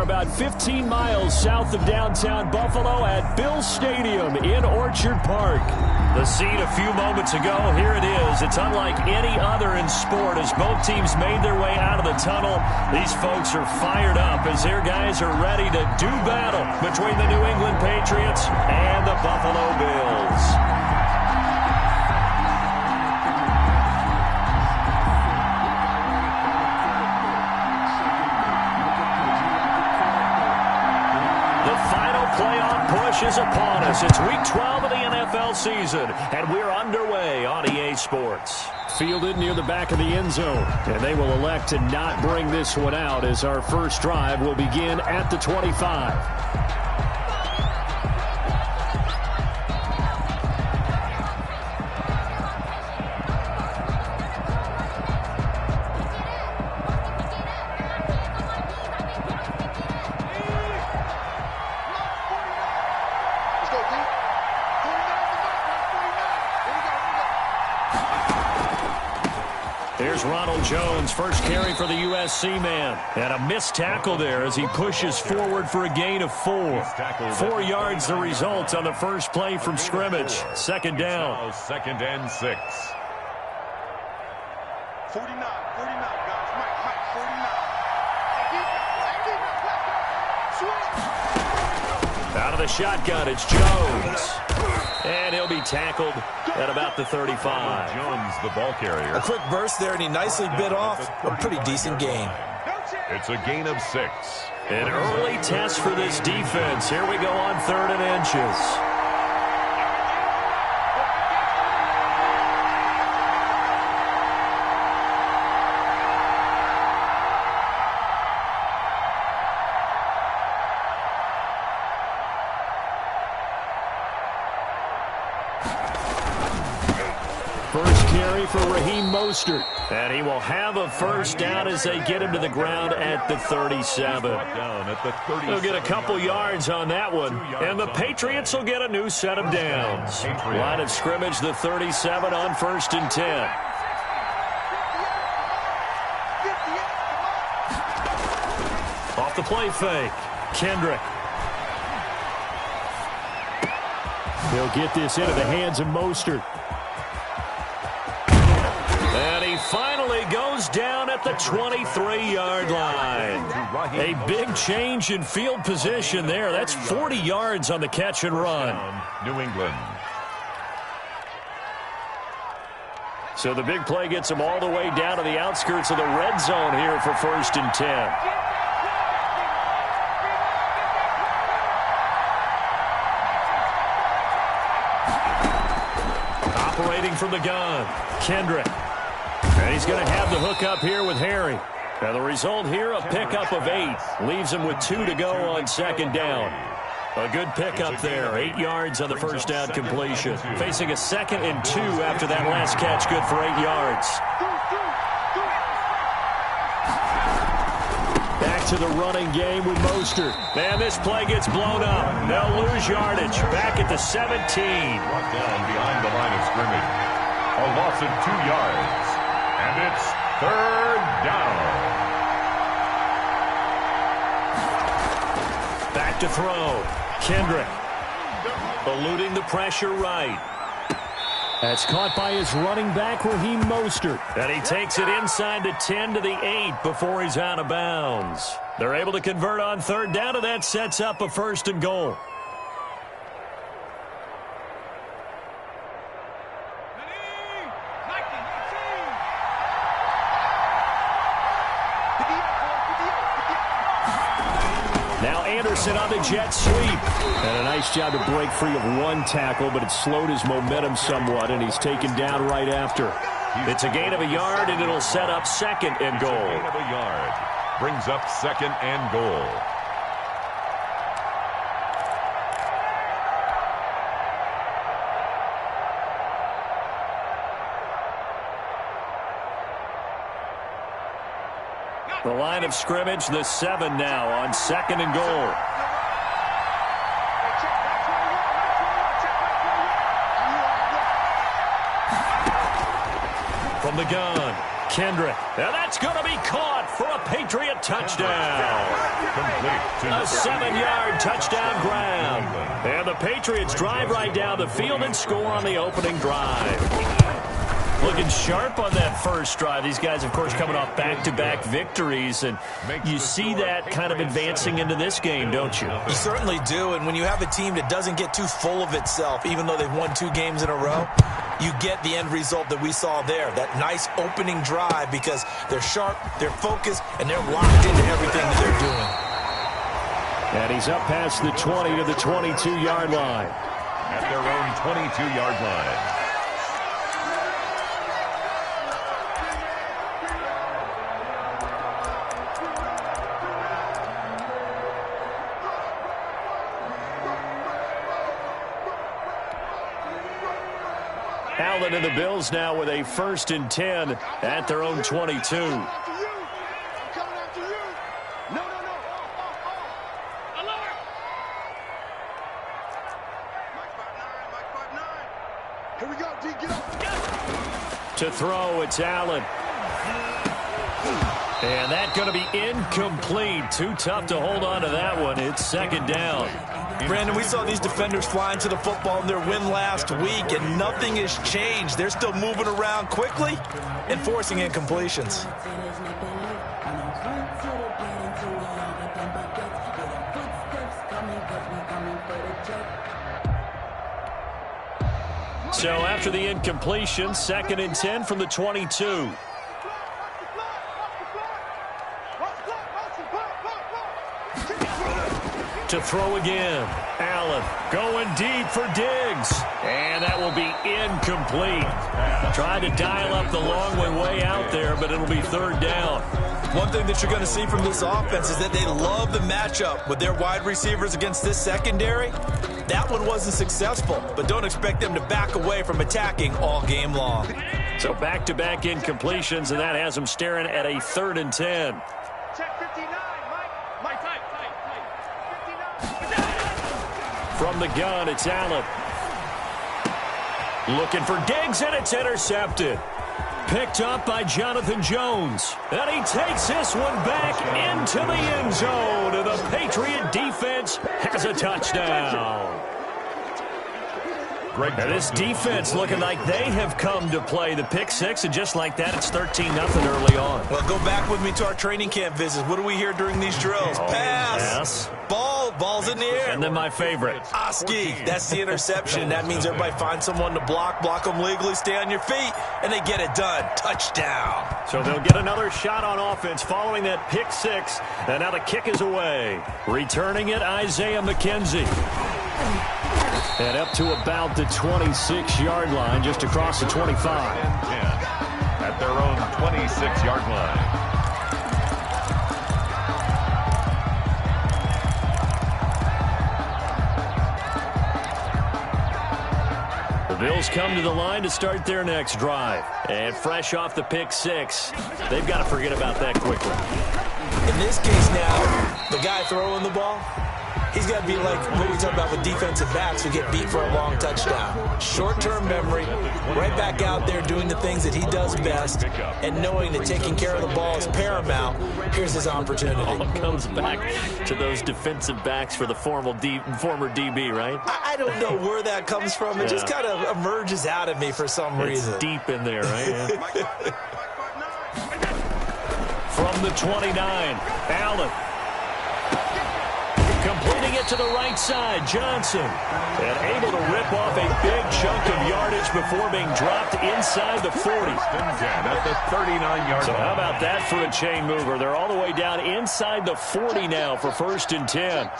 about 15 miles south of downtown Buffalo at Bills Stadium in Orchard Park. The scene a few moments ago, here it is. It's unlike any other in sport as both teams made their way out of the tunnel. These folks are fired up as their guys are ready to do battle between the New England Patriots and the Buffalo Bills. Playoff push is upon us. It's week 12 of the NFL season, and we're underway on EA Sports. Fielded near the back of the end zone, and they will elect to not bring this one out as our first drive will begin at the 25. Jones, first carry for the USC man. And a missed tackle there as he pushes forward for a gain of 4. 4 yards the result on the first play from scrimmage. Second down. Second and 6. 49, guys. Mike, 49. Out of the shotgun, it's Jones. And he'll be tackled at about the 35. Jones, the ball carrier. A quick burst there, and he nicely bit off a pretty decent gain. It's a gain of 6. An early test for this defense. Here we go on 3rd and inches. For Raheem Mostert. And he will have a first down as they get him to the ground at the 37. They'll get a couple yards on that one. And the Patriots will get a new set of downs. Line of scrimmage, the 37 on 1st and 10. Off the play fake. Kendrick. He'll get this into the hands of Mostert. And he finally goes down at the 23-yard line. A big change in field position there. That's 40 yards on the catch and run. New England. So the big play gets him all the way down to the outskirts of the red zone here for 1st and 10. Operating from the gun, Kendrick. And he's going to have the hook up here with Harry. And the result here, a pickup of 8. Leaves him with 2 to go on 2nd down. A good pickup there. 8 yards on the first down completion. Facing a 2nd and 2 after that last catch. Good for 8 yards. Back to the running game with Mostert. And this play gets blown up. They'll lose yardage. Back at the 17. Brought down behind the line of scrimmage. A loss of 2 yards. And it's 3rd down. Back to throw. Kendrick. Eluding the pressure right. That's caught by his running back, Raheem Mostert. And he takes it inside the 10 to the 8 before he's out of bounds. They're able to convert on 3rd down, and that sets up a 1st and goal. On the jet sweep. And a nice job to break free of one tackle, but it slowed his momentum somewhat, and he's taken down right after. It's a gain of a yard, and it'll set up 2nd and goal. Gain of a yard. Brings up 2nd and goal. The line of scrimmage, the 7 now on 2nd and goal. From the gun, Kendrick. Now that's going to be caught for a Patriot touchdown. A 7-yard touchdown grab. And the Patriots drive right down the field and score on the opening drive. Looking sharp on that first drive. These guys, of course, coming off back-to-back victories, and you see that kind of advancing into this game, don't you? You certainly do, and when you have a team that doesn't get too full of itself, even though they've won 2 games in a row, you get the end result that we saw there, that nice opening drive, because they're sharp, they're focused, and they're locked into everything that they're doing. And he's up past the 20 to the 22-yard line. At their own 22-yard line. Allen and the Bills now with a 1st and 10 at their own 22. Here we go, D, get up. To throw, it's Allen. And that's going to be incomplete. Too tough to hold on to that one. It's 2nd down. Brandon, we saw these defenders flying to the football in their win last week, and nothing has changed. They're still moving around quickly and forcing incompletions. So after the incompletion, 2nd and 10 from the 22. To throw again. Allen going deep for Diggs. And that will be incomplete. Trying to dial up the long way out there, but it'll be 3rd down. One thing that you're going to see from this offense is that they love the matchup with their wide receivers against this secondary. That one wasn't successful, but don't expect them to back away from attacking all game long. So back-to-back incompletions, and that has them staring at a 3rd and 10. Check 59, Mike. Tight. 59. From the gun, it's Allen. Looking for Diggs, and it's intercepted. Picked up by Jonathan Jones. And he takes this one back into the end zone. And the Patriot defense has a touchdown. And this defense looking like they have come to play. The pick six, and just like that, it's 13-0 early on. Well, go back with me to our training camp visits. What do we hear during these drills? Pass. Yes. Ball's in the air. And then my favorite. Oski. That's the interception. That means everybody finds someone to block them legally, stay on your feet, and they get it done. Touchdown. So they'll get another shot on offense following that pick six. And now the kick is away. Returning it, Isaiah McKenzie. And up to about the 26-yard line, just across the 25. At their own 26-yard line. The Bills come to the line to start their next drive. And fresh off the pick six, they've got to forget about that quickly. In this case now, the guy throwing the ball, he's got to be like what we talk about with defensive backs who get beat for a long touchdown. Short-term memory, right back out there doing the things that he does best, and knowing that taking care of the ball is paramount. Here's his opportunity. All comes back to those defensive backs for the former DB, right? I don't know where that comes from. It just kind of emerges out of me for some reason. It's deep in there, right? Yeah. From the 29, Allen. Completing it to the right side, Johnson. And able to rip off a big chunk of yardage before being dropped inside the 40. At the 39-yard So line. how about that for a chain mover? They're all the way down inside the 40 now for 1st and 10.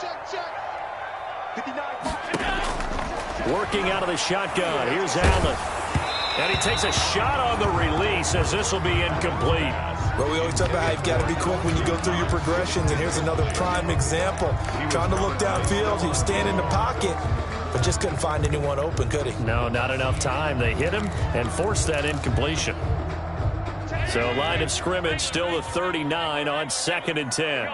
Working out of the shotgun. Here's Allen. And he takes a shot on the release as this will be incomplete. But we always talk about how you've got to be quick when you go through your progressions, and here's another prime example. Trying to look downfield, he was standing in the pocket, but just couldn't find anyone open, could he? No, not enough time. They hit him and forced that incompletion. So line of scrimmage still the 39 on 2nd and 10.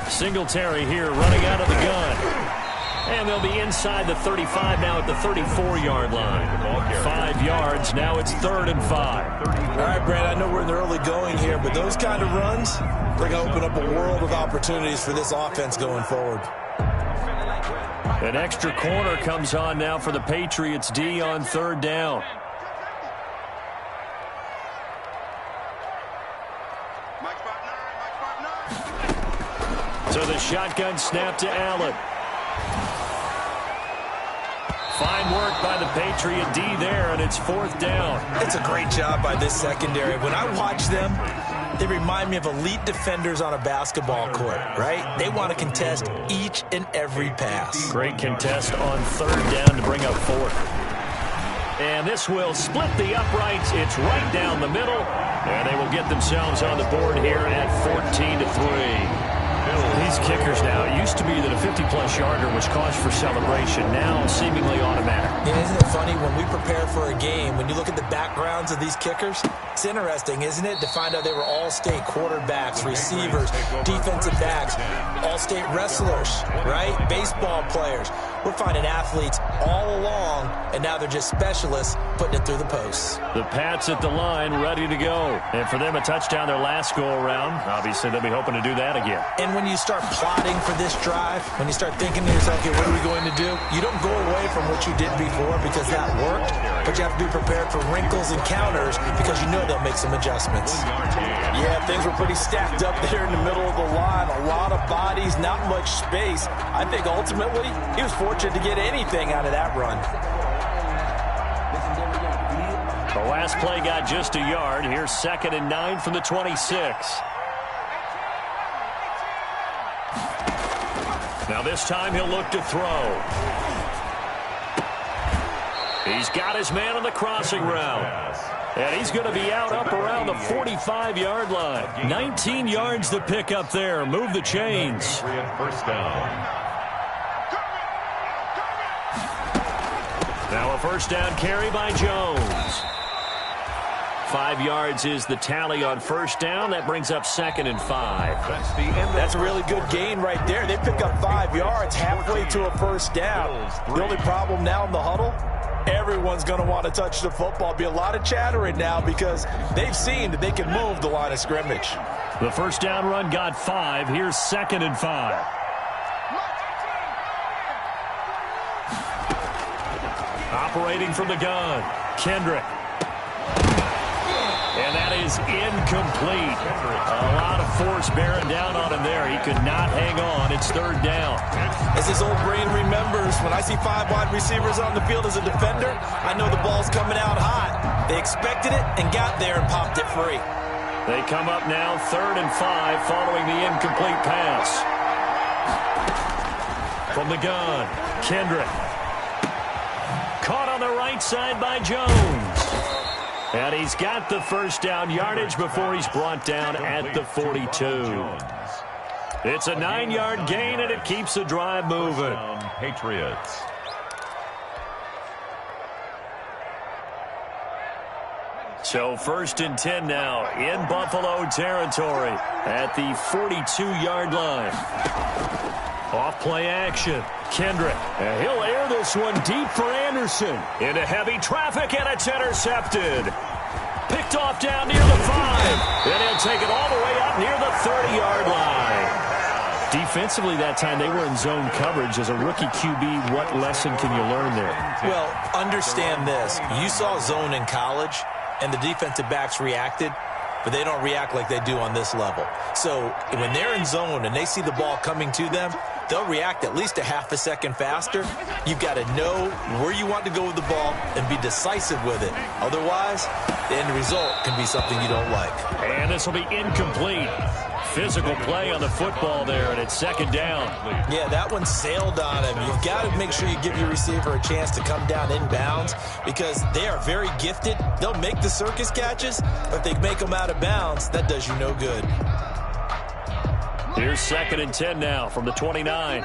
Singletary here running out of the gun. And they'll be inside the 35 now at the 34-yard line. 5 yards. Now it's 3rd and 5. All right, Brad, I know we're in the early going here, but those kind of runs, they're going to open up a world of opportunities for this offense going forward. An extra corner comes on now for the Patriots D on 3rd down. So the shotgun snap to Allen. Fine work by the Patriot D there, and it's 4th down. It's a great job by this secondary. When I watch them, they remind me of elite defenders on a basketball court, right? They want to contest each and every pass. Great contest on 3rd down to bring up 4th. And this will split the uprights. It's right down the middle, and they will get themselves on the board here at 14-3. These kickers now, it used to be that a 50-plus yarder was cause for celebration. Now seemingly automatic. Yeah, isn't it funny when we prepare for a game, when you look at the backgrounds of these kickers, it's interesting, isn't it, to find out they were all-state quarterbacks, receivers, defensive backs, all-state wrestlers, right? Baseball players. We're finding athletes all along, and now they're just specialists putting it through the posts. The Pats at the line ready to go. And for them, a touchdown their last go-around. Obviously, they'll be hoping to do that again. And when you start plotting for this drive, when you start thinking to yourself, okay, what are we going to do? You don't go away from what you did before because that worked, but you have to be prepared for wrinkles and counters because you know they'll make some adjustments. Yeah, things were pretty stacked up there in the middle of the line. A lot of bodies, not much space. I think ultimately he was fortunate to get anything out of that run. The last play got just a yard. Here's 2nd and 9 from the 26. Now this time he'll look to throw. He's got his man on the crossing route. And he's going to be out up around the 45-yard line. 19 yards to pick up there. Move the chains. 1st down. Now a 1st down carry by Jones. 5 yards is the tally on 1st down. That brings up 2nd and 5. That's a really good gain right there. They pick up 5 yards halfway to a 1st down. The only problem now in the huddle, everyone's going to want to touch the football. Be a lot of chattering now because they've seen that they can move the line of scrimmage. The 1st down run got 5. Here's 2nd and 5. Operating from the gun, Kendrick. And that is incomplete. A lot of force bearing down on him there. He could not hang on. It's 3rd down. As his old brain remembers, when I see 5 wide receivers on the field as a defender, I know the ball's coming out hot. They expected it and got there and popped it free. They come up now 3rd and 5 following the incomplete pass. From the gun, Kendrick. Caught on the right side by Jones. And he's got the 1st down yardage before he's brought down at the 42. It's a 9-yard gain, and it keeps the drive moving. Patriots. So 1st and 10 now in Buffalo territory at the 42-yard line. Off play action. Kendrick. And he'll air this one deep for Anderson. Into heavy traffic, and it's intercepted. Picked off down near the 5. And he'll take it all the way up near the 30-yard line. Defensively that time, they were in zone coverage. As a rookie QB, what lesson can you learn there? Well, understand this. You saw zone in college, and the defensive backs reacted, but they don't react like they do on this level. So when they're in zone and they see the ball coming to them, they'll react at least a half a second faster. You've got to know where you want to go with the ball and be decisive with it. Otherwise, the end result can be something you don't like. And this will be incomplete. Physical play on the football there, and it's 2nd down. Yeah, that one sailed on him. You've got to make sure you give your receiver a chance to come down inbounds because they are very gifted. They'll make the circus catches, but if they make them out of bounds, that does you no good. Here's 2nd and 10 now from the 29.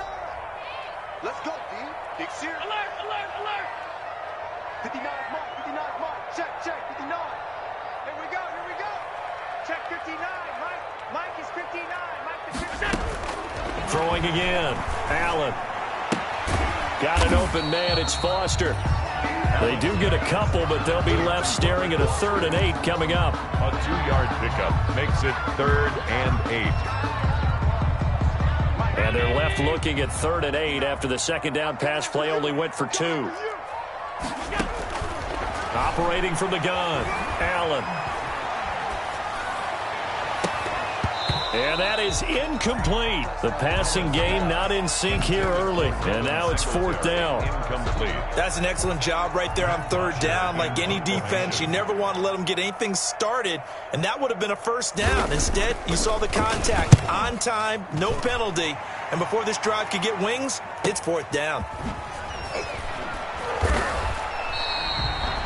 Let's go, D. Big sear. Alert, alert, alert. 59 mark, 59 mark. Check, check, 59. Here we go, here we go. Check 59, Mike. Mike is 59. Mike is 59. Throwing again. Allen. Got an open man. It's Foster. They do get a couple, but they'll be left staring at a 3rd and 8 coming up. A 2-yard pickup makes it 3rd and 8. And they're left looking at 3rd and 8 after the second down pass play only went for 2. Operating from the gun, Allen. And that is incomplete. The passing game not in sync here early. And now it's 4th down. Incomplete. That's an excellent job right there on 3rd down. Like any defense, you never want to let them get anything started, and that would have been a 1st down. Instead, you saw the contact on time, no penalty, and before this drive could get wings, it's 4th down.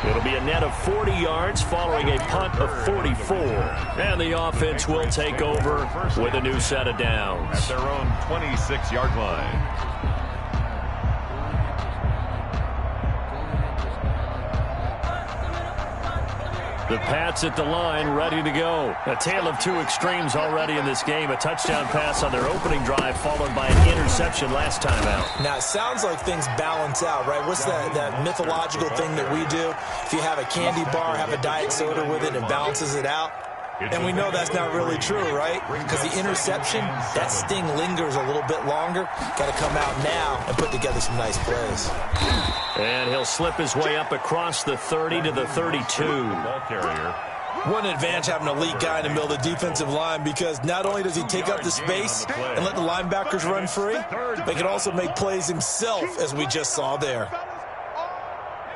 It'll be a net of 40 yards following a punt of 44. And the offense will take over with a new set of downs. At their own 26-yard line. The Pats at the line, ready to go. A tale of 2 extremes already in this game. A touchdown pass on their opening drive, followed by an interception last time out. Now, it sounds like things balance out, right? What's that mythological thing that we do? If you have a candy bar, have a diet soda with it, and balances it out. And we know that's not really true, right? Because the interception, that sting lingers a little bit longer. Got to come out now and put together some nice plays. And he'll slip his way up across the 30 to the 32. Ball carrier. What an advantage having an elite guy in the middle of the defensive line, because not only does he take up the space and let the linebackers run free, but he can also make plays himself, as we just saw there.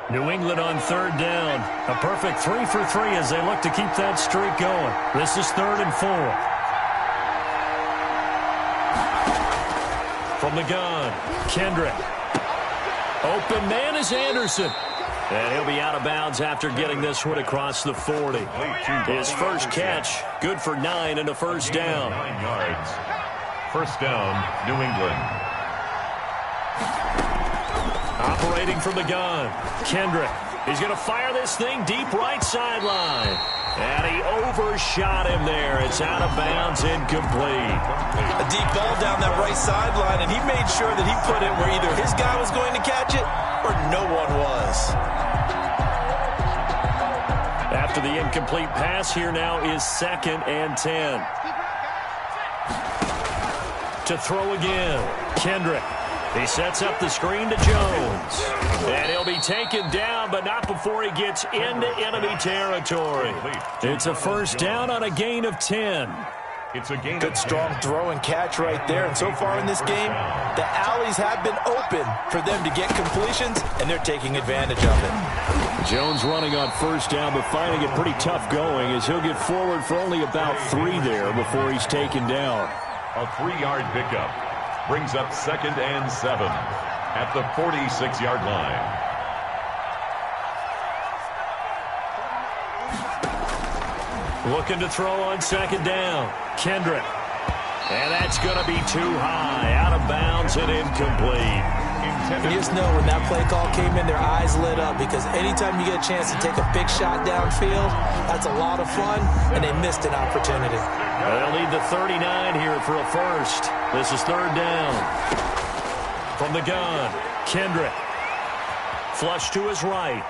New England on 3rd down. A perfect 3 for 3 as they look to keep that streak going. This is 3rd and 4. From the gun, Kendrick. Open man is Anderson. And he'll be out of bounds after getting this one across the 40. His first catch, good for 9 and a 1st down. 9 yards. 1st down, New England. Operating from the gun, Kendrick. He's going to fire this thing deep right sideline. And he overshot him there. It's out of bounds, incomplete. A deep ball down that right sideline, and he made sure that he put it where either his guy was going to catch it or no one was. After the incomplete pass, here now is 2nd and 10. To throw again, Kendrick. He sets up the screen to Jones. And he'll be taken down, but not before he gets into enemy territory. It's a 1st down on a gain of 10. It's a gain. Good strong throw and catch right there. And so far in this game, the alleys have been open for them to get completions, and they're taking advantage of it. Jones running on 1st down, but finding it pretty tough going as he'll get forward for only about 3 there before he's taken down. A 3-yard pickup brings up 2nd and 7 at the 46-yard line. Looking to throw on 2nd down. Kendrick. And that's going to be too high. Out of bounds and incomplete. You just know when that play call came in, their eyes lit up, because anytime you get a chance to take a big shot downfield, that's a lot of fun, and they missed an opportunity. They'll need the 39 here for a 1st. This is 3rd down. From the gun, Kendrick. Flush to his right.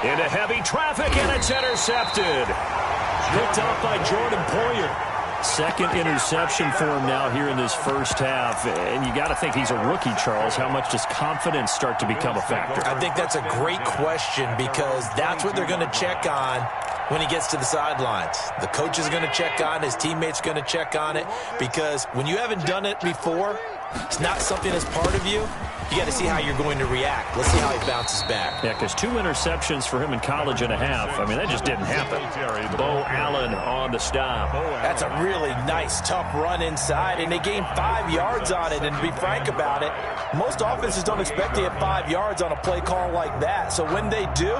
Into heavy traffic, and it's intercepted. Picked up by Jordan Poyer. 2nd interception for him now here in this 1st half. And you got to think he's a rookie, Charles. How much does confidence start to become a factor? I think that's a great question, because that's what they're going to check on when he gets to the sidelines. The coach is going to check on it. His teammates are going to check on it, because when you haven't done it before, it's not something that's part of you. You got to see how you're going to react. Let's see how he bounces back. Yeah, because 2 interceptions for him in college and a half. I mean, that just didn't happen. Bo Allen on the stop. That's a really nice, tough run inside, and they gained 5 yards on it. And to be frank about it, most offenses don't expect to get 5 yards on a play call like that. So when they do,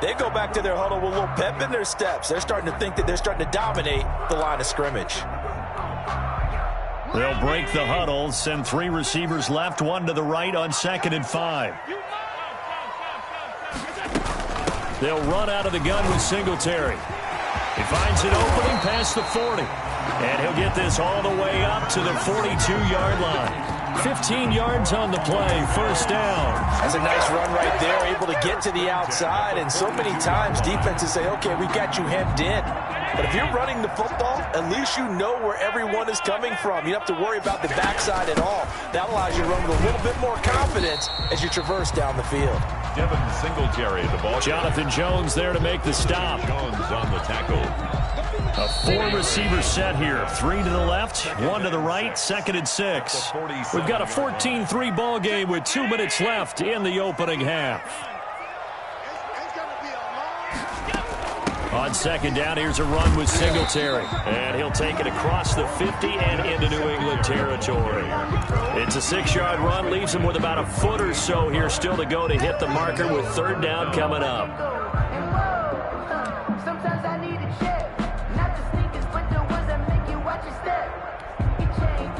they go back to their huddle with a little pep in their steps. They're starting to think that they're starting to dominate the line of scrimmage. They'll break the huddle, send 3 receivers left, 1 to the right on 2nd and 5. They'll run out of the gun with Singletary. He finds an opening past the 40. And he'll get this all the way up to the 42-yard line. 15 yards on the play, first down. That's a nice run right there, able to get to the outside. And so many times defenses say, okay, we got you hemmed in. But if you're running the football, at least you know where everyone is coming from. You don't have to worry about the backside at all. That allows you to run with a little bit more confidence as you traverse down the field. Devin Singletary, the ball. Jonathan Jones there to make the stop. Jones on the tackle. A 4-receiver set here. 3 to the left, 1 to the right, 2nd and 6. We've got a 14-3 ball game with 2 minutes left in the opening half. On 2nd down, here's a run with Singletary. And he'll take it across the 50 and into New England territory. It's a 6-yard run, leaves him with about a foot or so here still to go to hit the marker with 3rd down coming up. Sometimes I need a check, not the sneakers, but the ones that make you watch your step. You change.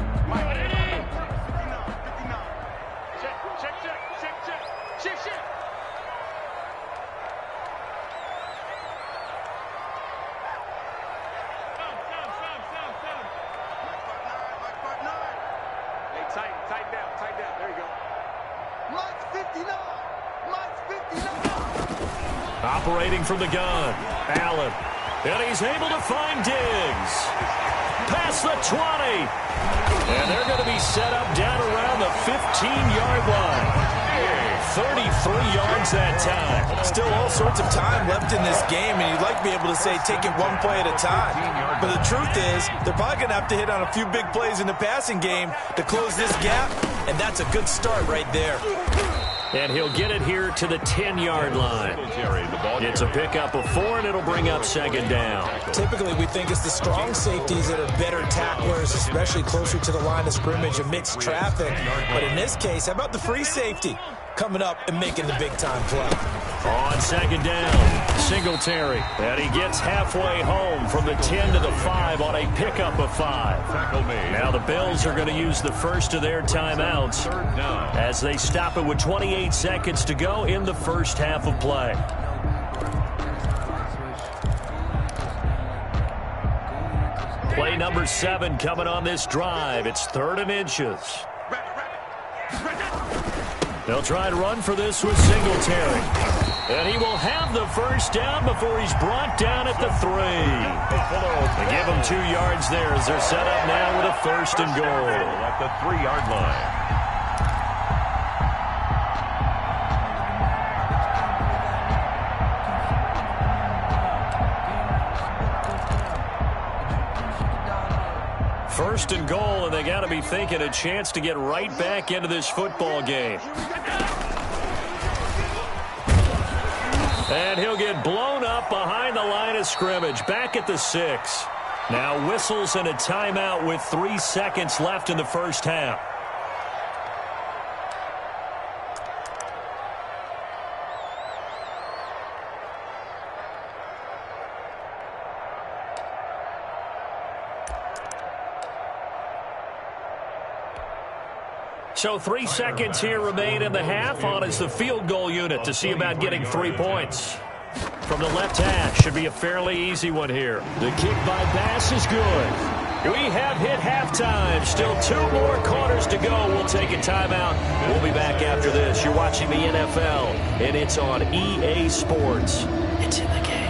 Check. Tighten down. There you go. Mike's 59. Operating from the gun, Allen. And he's able to find Diggs. Past the 20. And they're going to be set up down around the 15-yard line. 33 yards that time. Still all sorts of time left in this game, and you'd like to be able to say take it one play at a time. But the truth is, they're probably going to have to hit on a few big plays in the passing game to close this gap, and that's a good start right there. And he'll get it here to the 10-yard line. It's a pickup of 4, and it'll bring up 2nd down. Typically, we think it's the strong safeties that are better tacklers, especially closer to the line of scrimmage amidst traffic. But in this case, how about the free safety coming up and making the big-time play? On 2nd down, Singletary. And he gets halfway home from the 10 to the 5 on a pickup of 5. Now the Bills are going to use the first of their timeouts as they stop it with 28 seconds to go in the first half of play. Play number 7 coming on this drive. It's 3rd and inches. They'll try to run for this with Singletary. And he will have the first down before he's brought down at the 3. They give him 2 yards there as they're set up now with a 1st and goal. At the 3-yard line. First and goal, and they got to be thinking a chance to get right back into this football game. And he'll get blown up behind the line of scrimmage, back at the 6. Now whistles and a timeout with 3 seconds left in the first half. So 3 seconds here remain in the half. On is the field goal unit to see about getting 3 points. From the left hash, should be a fairly easy one here. The kick by Bass is good. We have hit halftime. Still 2 more quarters to go. We'll take a timeout. We'll be back after this. You're watching the NFL, and it's on EA Sports. It's in the game.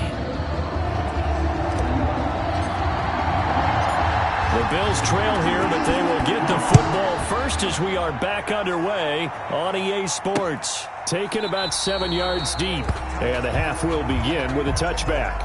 The Bills trail here, but they will get the football first as we are back underway on EA Sports. Taken about 7 yards deep, and the half will begin with a touchback.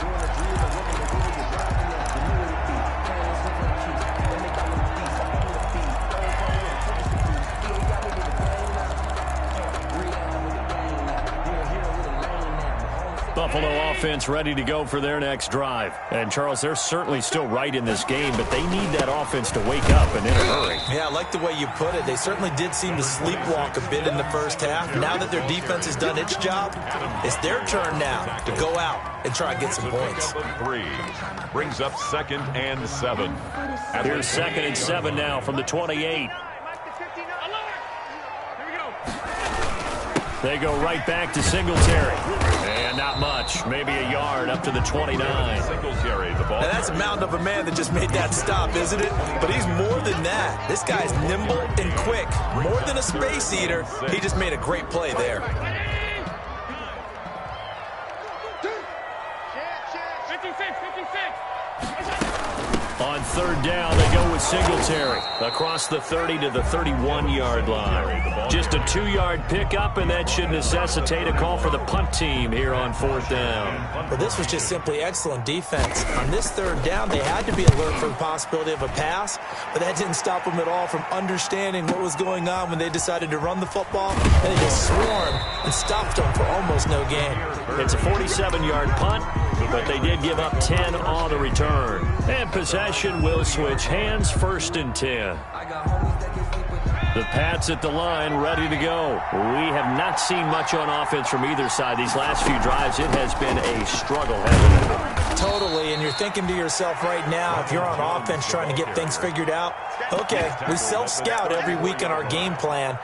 Buffalo offense ready to go for their next drive. And, Charles, they're certainly still right in this game, but they need that offense to wake up and in a hurry. Yeah, I like the way you put it. They certainly did seem to sleepwalk a bit in the first half. Now that their defense has done its job, it's their turn now to go out and try and get some points. 3 brings up 2nd and 7. Here's 2nd and 7 now from the 28. They go right back to Singletary. And not much. Maybe a yard up to the 29. Singletary, the ball. Now that's a mountain of a man that just made that stop, isn't it? But he's more than that. This guy's nimble and quick. More than a space eater. He just made a great play there. On third down, they go with Singletary across the 30 to the 31-yard line. Just a 2-yard pickup, and that should necessitate a call for the punt team here on fourth down. Well, this was just simply excellent defense. On this third down, they had to be alert for the possibility of a pass, but that didn't stop them at all from understanding what was going on when they decided to run the football, and they just swarmed and stopped them for almost no gain. It's a 47-yard punt, but they did give up 10 on the return. And possession will switch hands, 1st and 10. The Pats at the line, ready to go. We have not seen much on offense from either side. These last few drives, it has been a struggle, hasn't it? Totally, and you're thinking to yourself right now, if you're on offense trying to get things figured out, okay, we self-scout every week in our game plan.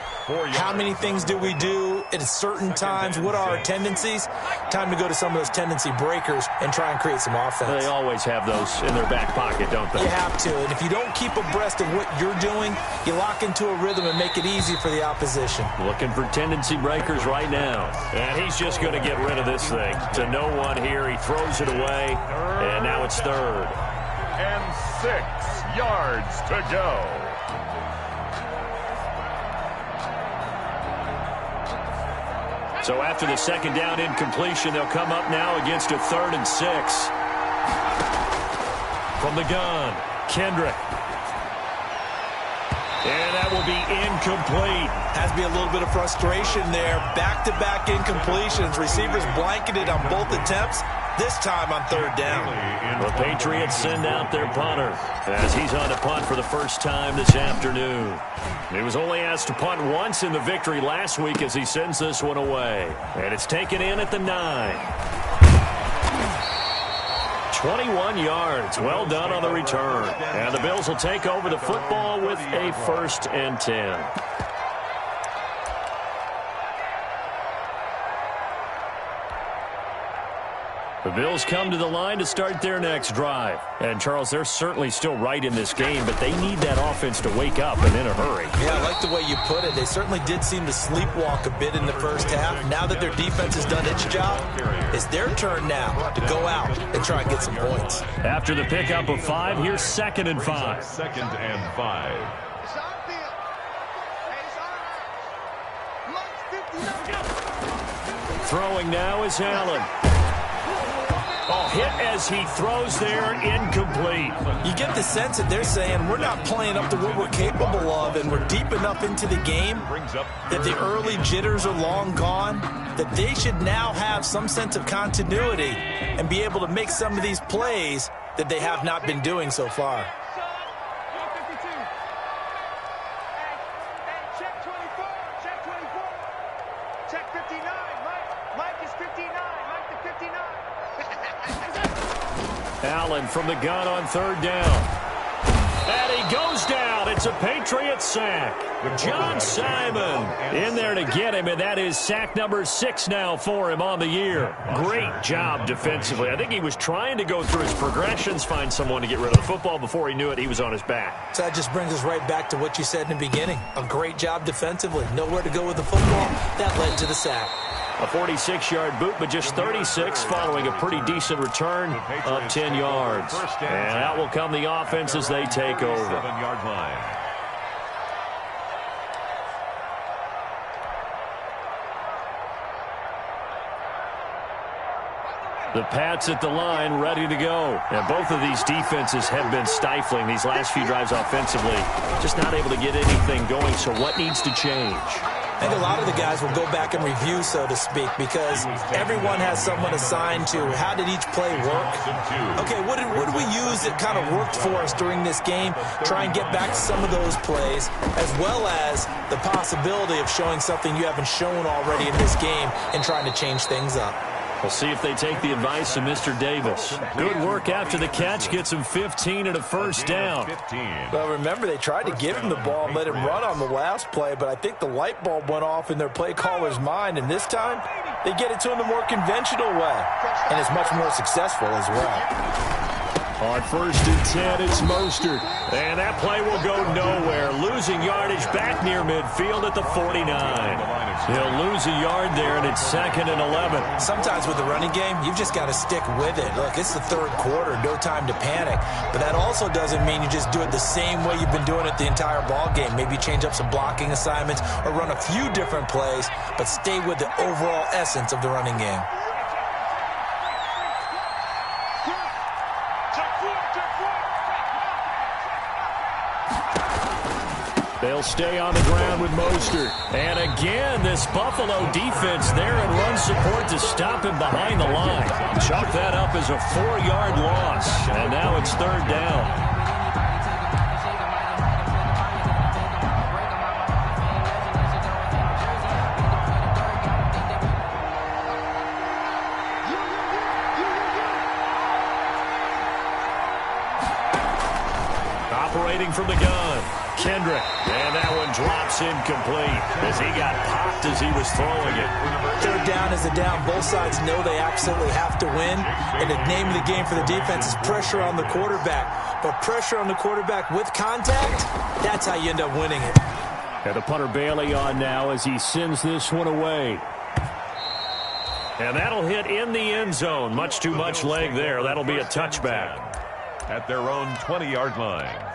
How many things do we do at certain times? What are our tendencies? Time to go to some of those tendency breakers and try and create some offense. They always have those in their back pocket, don't they? You have to, and if you don't keep abreast of what you're doing, you lock into a rhythm and make it easy for the opposition. Looking for tendency breakers right now. And he's just going to get rid of this thing. To no one here. He throws it away. And now it's 3rd. And 6 yards to go. So after the 2nd down incompletion, they'll come up now against a 3rd and 6. From the gun, Kendrick. And that will be incomplete. Has to be a little bit of frustration there. Back-to-back incompletions. Receivers blanketed on both attempts. This time on 3rd down. The Patriots send out their punter as he's on to punt for the first time this afternoon. He was only asked to punt once in the victory last week as he sends this one away. And it's taken in at the 9. 21 yards. Well done on the return. And the Bills will take over the football with a 1st and 10. The Bills come to the line to start their next drive. And, Charles, they're certainly still right in this game, but they need that offense to wake up and in a hurry. Yeah, I like the way you put it. They certainly did seem to sleepwalk a bit in the first half. Now that their defense has done its job, it's their turn now to go out and try and get some points. After the pickup of 5, here's 2nd and 5. 2nd and 5. Throwing now is Allen. Hit as he throws there, incomplete. You get the sense that they're saying we're not playing up to what we're capable of, and we're deep enough into the game that the early jitters are long gone, that they should now have some sense of continuity and be able to make some of these plays that they have not been doing so far. Check 24. Check 24. Check 59. Mike is 59. Mike the 59. Allen from the gun on 3rd down. And he goes down. It's a Patriot sack. John Simon in there to get him, and that is sack number 6 now for him on the year. Great job defensively. I think he was trying to go through his progressions, find someone to get rid of the football. Before he knew it, he was on his back. So that just brings us right back to what you said in the beginning. A great job defensively. Nowhere to go with the football. That led to the sack. A 46-yard boot, but just 36 following a pretty decent return of 10 yards. And out will come the offense as they take over. 7-yard line. The Pats at the line, ready to go. And both of these defenses have been stifling these last few drives offensively. Just not able to get anything going, so what needs to change? I think a lot of the guys will go back and review, so to speak, because everyone has someone assigned to how did each play work. Okay, what did we use that kind of worked for us during this game? Try and get back to some of those plays, as well as the possibility of showing something you haven't shown already in this game and trying to change things up. We'll see if they take the advice of Mr. Davis. Good work after the catch. Gets him 15 and a first down. Well, remember, they tried to give him the ball and let him run on the last play, but I think the light bulb went off in their play caller's mind, and this time they get it to him the more conventional way, and it's much more successful as well. On 1st and 10, it's Mostert. And that play will go nowhere. Losing yardage back near midfield at the 49. He'll lose a yard there, and it's 2nd and 11. Sometimes with the running game, you've just got to stick with it. Look, it's the 3rd quarter, no time to panic. But that also doesn't mean you just do it the same way you've been doing it the entire ball game. Maybe change up some blocking assignments or run a few different plays, but stay with the overall essence of the running game. They'll stay on the ground with Mostert. And again, this Buffalo defense there and run support to stop him behind the line. Chalk that up as a 4-yard loss. And now it's 3rd down. Operating from the gun, Kendrick, and that one drops incomplete as he got popped as he was throwing it. 3rd down is a down. Both sides know they absolutely have to win, and the name of the game for the defense is pressure on the quarterback. But pressure on the quarterback with contact, that's how you end up winning it. And the punter Bailey on now as he sends this one away. And that'll hit in the end zone. Much too much leg there. That'll be a touchback. At their own 20-yard line.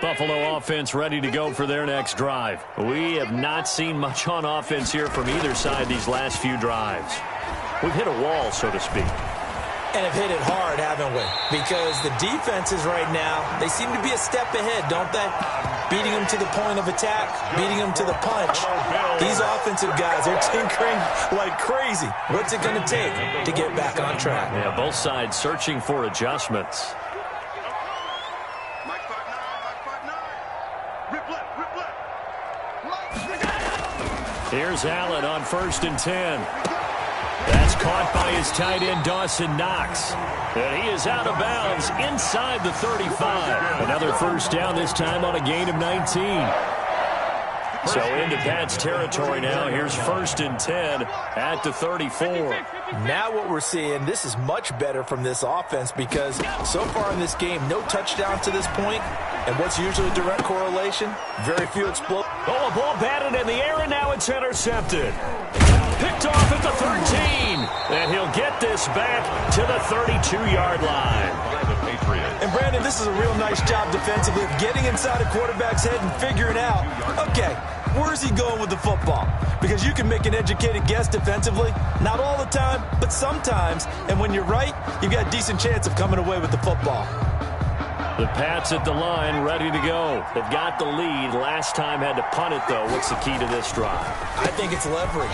Buffalo offense ready to go for their next drive. We have not seen much on offense here from either side these last few drives. We've hit a wall, so to speak. And have hit it hard, haven't we? Because the defenses right now, they seem to be a step ahead, don't they? Beating them to the point of attack, beating them to the punch. These offensive guys are tinkering like crazy. What's it going to take to get back on track? Yeah, both sides searching for adjustments. Here's Allen on 1st and 10. That's caught by his tight end, Dawson Knox. And he is out of bounds inside the 35. Another first down, this time on a gain of 19. So into Pat's territory now. Here's 1st and 10 at the 34. Now what we're seeing, this is much better from this offense because so far in this game, no touchdown to this point. And what's usually a direct correlation? Very few explosions. Oh, a ball batted in the air, and now it's intercepted. Picked off at the 13. And he'll get this back to the 32-yard line. And, Brandon, this is a real nice job defensively of getting inside a quarterback's head and figuring out, okay, where's he going with the football? Because you can make an educated guess defensively. Not all the time, but sometimes. And when you're right, you've got a decent chance of coming away with the football. The Pats at the line, ready to go. They've got the lead. Last time had to punt it, though. What's the key to this drive? I think it's leverage.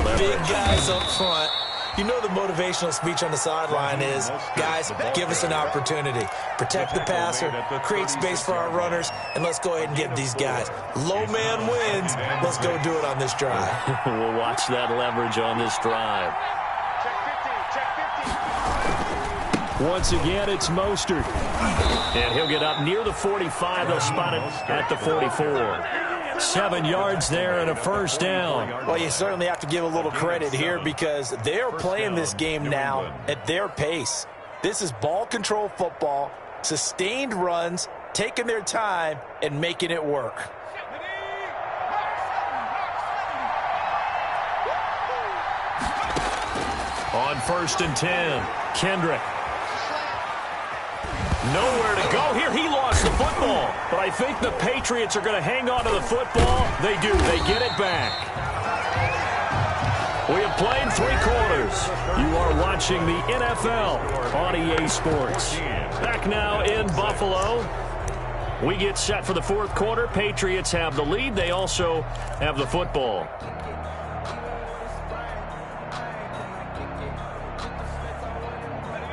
Leverage. Big guys up front. You know the motivational speech on the sideline is, guys, give us an opportunity. Protect the passer, create space for our runners, and let's go ahead and get these guys. Low man wins. Let's go do it on this drive. We'll watch that leverage on this drive. Once again, it's Mostert. And he'll get up near the 45. They'll spot it at the 44. 7 yards there and a first down. Well, you certainly have to give a little credit here because they're playing this game now at their pace. This is ball control football, sustained runs, taking their time, and making it work. On 1st and 10, Kendrick. Nowhere to go here. He lost the football. But I think the Patriots are going to hang on to the football. They do. They get it back. We have played 3 quarters. You are watching the NFL on EA Sports. Back now in Buffalo. We get set for the 4th quarter. Patriots have the lead. They also have the football.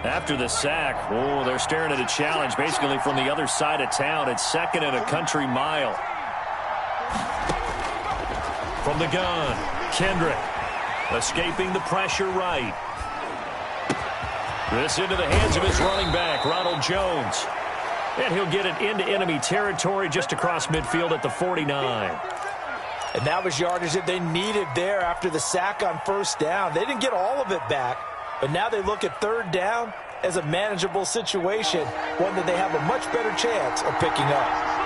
After the sack, oh, they're staring at a challenge basically from the other side of town. It's 2nd and a country mile. From the gun, Kendrick escaping the pressure right. This into the hands of his running back, Ronald Jones. And he'll get it into enemy territory just across midfield at the 49. And that was yardage that they needed there after the sack on first down. They didn't get all of it back, but now they look at third down as a manageable situation, one that they have a much better chance of picking up.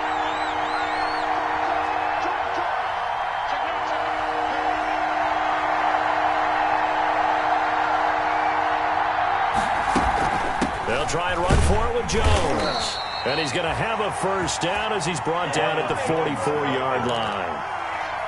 They'll try and run for it with Jones. And he's going to have a first down as he's brought down at the 44-yard line.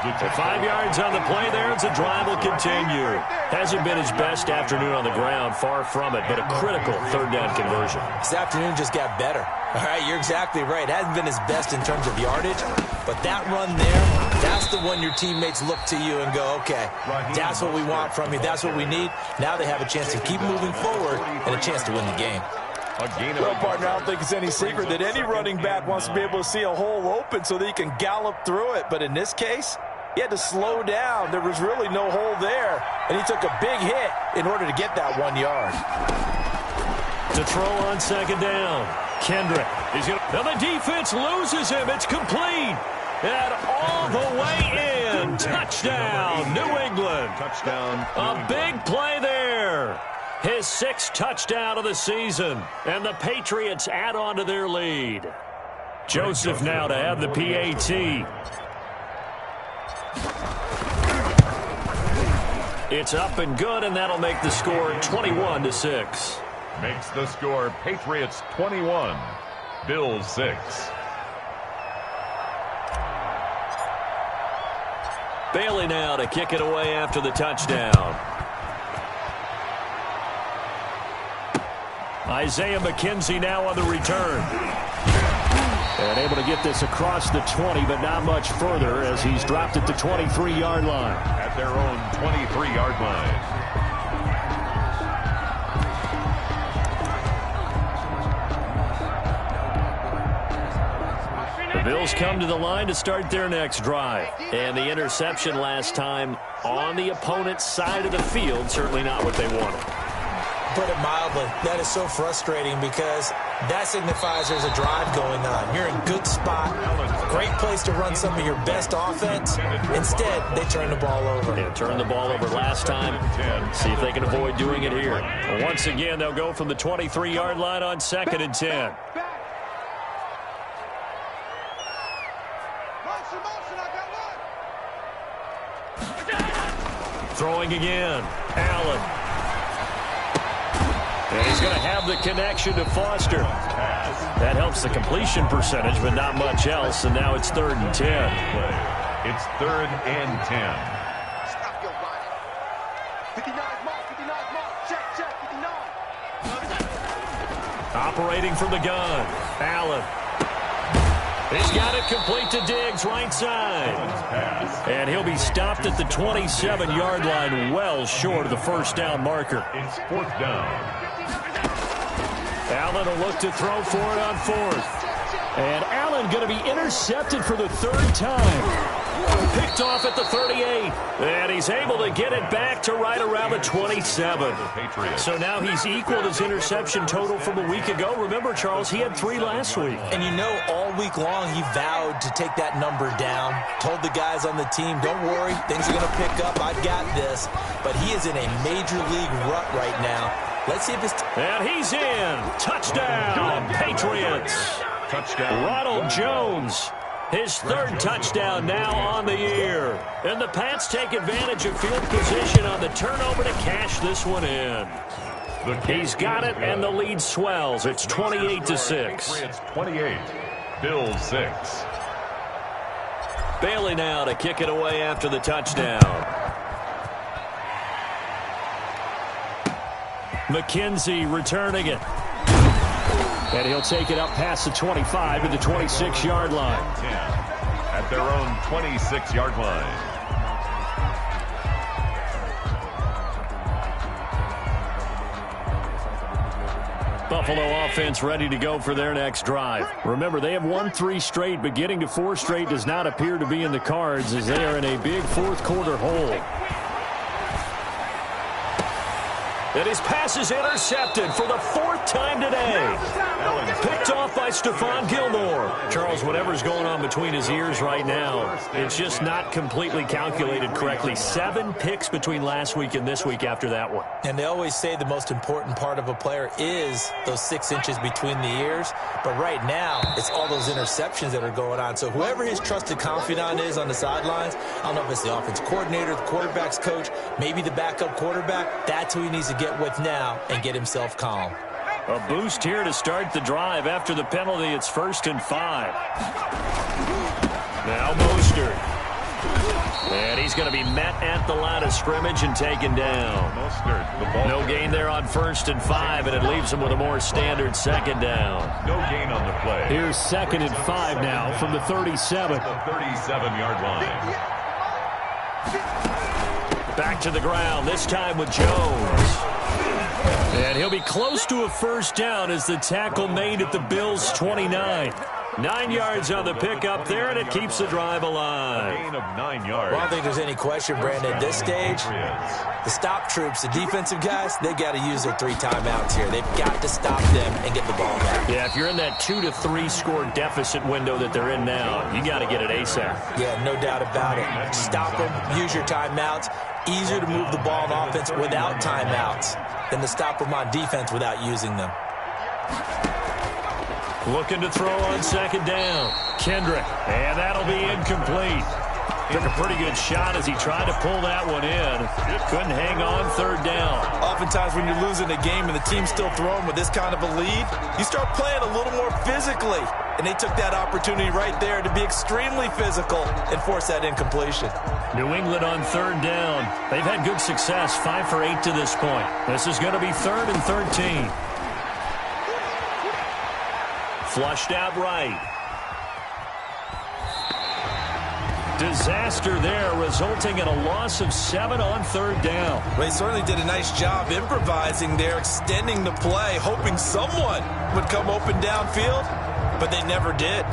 5 yards on the play there as the drive will continue. Hasn't been his best afternoon on the ground, far from it, but a critical third down conversion. This afternoon just got better. All right, you're exactly right. Hasn't been his best in terms of yardage, but that run there, that's the one your teammates look to you and go, okay, that's what we want from you. That's what we need. Now they have a chance to keep moving forward and a chance to win the game. Well, partner, I don't think it's any secret that any running back wants to be able to see a hole open so that he can gallop through it. But in this case, he had to slow down. There was really no hole there, and he took a big hit in order to get that 1 yard. To throw on second down, Kendrick. Now the defense loses him. It's complete. And all the way in. Touchdown, New England. Touchdown. A big play there. His 6th touchdown of the season. And the Patriots add on to their lead. Joseph now to have the PAT. It's up and good, and that'll make the score 21-6. Makes the score Patriots 21, Bills 6. Bailey now to kick it away after the touchdown. Isaiah McKenzie now on the return. And able to get this across the 20, but not much further as he's dropped at the 23-yard line. At their own 23-yard line. The Bills come to the line to start their next drive. And the interception last time on the opponent's side of the field, certainly not what they wanted. Put it mildly, that is so frustrating because that signifies there's a drive going on. You're in good spot, great place to run some of your best offense. Instead, they turn the ball over. Yeah, turned the ball over last time. See if they can avoid doing it here. Once again, they'll go from the 23-yard line on 2nd and 10. Throwing again, Allen. And he's going to have the connection to Foster. That helps the completion percentage, but not much else. And now it's 3rd and 10. It's 3rd and 10. Stop your running. 59 mark, 59 mark. Check, 59. Operating from the gun, Allen. He's got it complete to Diggs, right side. And he'll be stopped at the 27-yard line, well short of the first down marker. It's 4th down. Allen will look to throw for it on 4th. And Allen going to be intercepted for the 3rd time. Picked off at the 38. And he's able to get it back to right around the 27. So now he's equaled his interception total from a week ago. Remember, Charles, he had 3 last week. And you know, all week long he vowed to take that number down. Told the guys on the team, don't worry, things are going to pick up. I've got this. But he is in a major league rut right now. Let's see if it's... And he's in. Touchdown, Patriots. Touchdown. Ronald Jones. His 3rd touchdown now on the year. And the Pats take advantage of field position on the turnover to cash this one in. He's got it, and the lead swells. It's 28-6. It's 28. Bills 6. Bailey now to kick it away after the touchdown. McKenzie returning it. And he'll take it up past the 25 to the 26-yard line. 10 at their own 26-yard line. Buffalo offense ready to go for their next drive. Remember, they have won 3 straight, but getting to 4 straight does not appear to be in the cards as they are in a big fourth-quarter hole. And his pass is intercepted for the 4th time today. Picked off by Stephon Gilmore. Charles, whatever's going on between his ears right now, it's just not completely calculated correctly. 7 picks between last week and this week after that one. And they always say the most important part of a player is those 6 inches between the ears. But right now, it's all those interceptions that are going on. So whoever his trusted confidant is on the sidelines, I don't know if it's the offense coordinator, the quarterback's coach, maybe the backup quarterback, that's who he needs to get with now and get himself calm. A boost here to start the drive. After the penalty, it's 1st and 5. Now Mostert. And he's going to be met at the line of scrimmage and taken down. No gain there on 1st and 5, and it leaves him with a more standard 2nd down. No gain on the play. Here's 2nd and 5 now from the 37. The 37-yard line. Back to the ground, this time with Jones. And he'll be close to a 1st down as the tackle made at the Bills' 29. 9 yards on the pickup there, and it keeps the drive alive. Gain of 9 yards. Well, I don't think there's any question, Brandon, at this stage, the stop troops, the defensive guys, they got to use their 3 timeouts here. They've got to stop them and get the ball back. Yeah, if you're in that 2 to 3 score deficit window that they're in now, you got to get it ASAP. Yeah, no doubt about it. Stop them, use your timeouts. Easier to move the ball on offense without timeouts than to stop them on defense without using them. Looking to throw on 2nd down. Kendrick, and that'll be incomplete. Took a pretty good shot as he tried to pull that one in. Couldn't hang on 3rd down. Oftentimes when you're losing a game and the team's still throwing with this kind of a lead, you start playing a little more physically. And they took that opportunity right there to be extremely physical and force that incompletion. New England on 3rd down. They've had good success, 5 for 8 to this point. This is going to be 3rd and 13. Flushed out right. Disaster there, resulting in a loss of 7 on 3rd down. Well, he certainly did a nice job improvising there, extending the play, hoping someone would come open downfield, but they never did.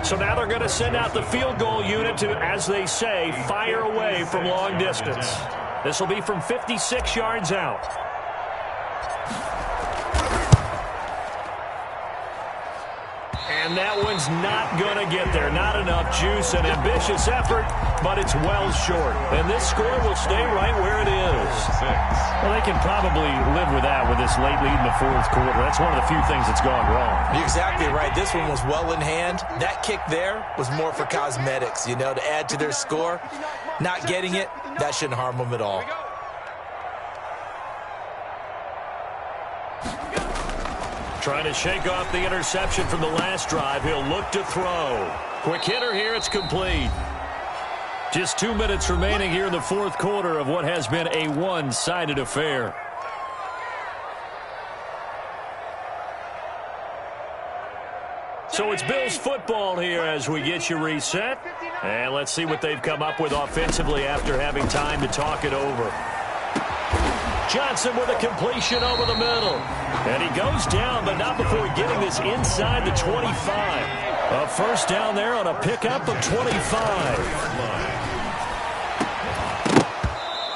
So now they're going to send out the field goal unit to, as they say, fire away from long distance. This will be from 56 yards out. And that one's not going to get there. Not enough juice. An ambitious effort, but it's well short. And this score will stay right where it is. Well, they can probably live with that with this late lead in the 4th quarter. That's one of the few things that's gone wrong. You're exactly right. This one was well in hand. That kick there was more for cosmetics, you know, to add to their score. Not getting it, that shouldn't harm them at all. Trying to shake off the interception from the last drive. He'll look to throw. Quick hitter here. It's complete. Just 2 minutes remaining here in the 4th quarter of what has been a one-sided affair. So it's Bills football here as we get you reset. And let's see what they've come up with offensively after having time to talk it over. Johnson with a completion over the middle. And he goes down, but not before getting this inside the 25. A 1st down there on a pickup of 25.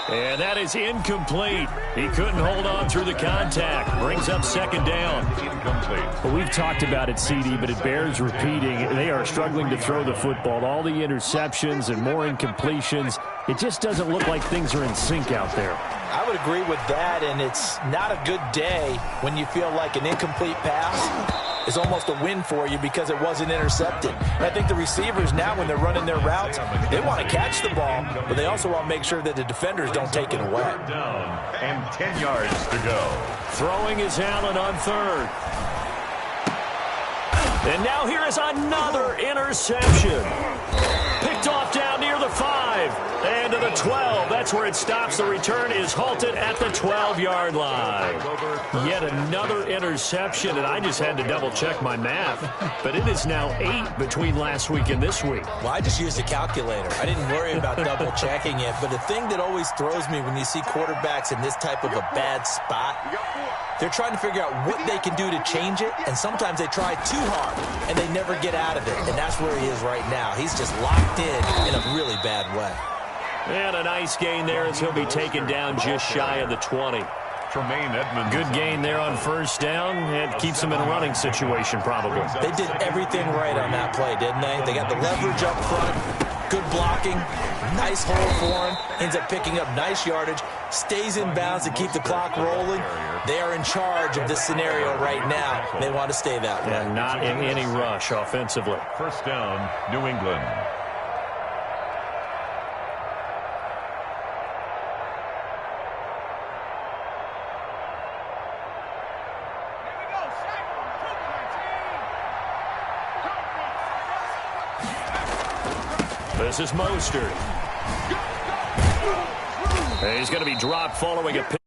And that is incomplete. He couldn't hold on through the contact. Brings up 2nd down. Incomplete. Well, we've talked about it, CD, but it bears repeating. They are struggling to throw the football. All the interceptions and more incompletions. It just doesn't look like things are in sync out there. I would agree with that, and it's not a good day when you feel like an incomplete pass is almost a win for you because it wasn't intercepted. And I think the receivers now, when they're running their routes, they want to catch the ball, but they also want to make sure that the defenders don't take it away. Down and 10 yards to go. Throwing is Allen on 3rd. And now here is another interception. Picked off down near the 5. And into the 12. That's where it stops. The return is halted at the 12-yard line. Yet another interception, and I just had to double-check my math. But it is now 8 between last week and this week. Well, I just used a calculator. I didn't worry about double-checking it. But the thing that always throws me when you see quarterbacks in this type of a bad spot, they're trying to figure out what they can do to change it, and sometimes they try too hard, and they never get out of it. And that's where he is right now. He's just locked in a really bad way. And a nice gain there as he'll be taken down just shy of the 20. Good gain there on first down. It keeps him in a running situation probably. They did everything right on that play, didn't they? They got the leverage up front, good blocking, nice hole for him, ends up picking up nice yardage, stays in bounds to keep the clock rolling. They are in charge of this scenario right now. They want to stay that way. And not in any rush offensively. First down, New England. This is Mostert. He's going to be dropped following a pick.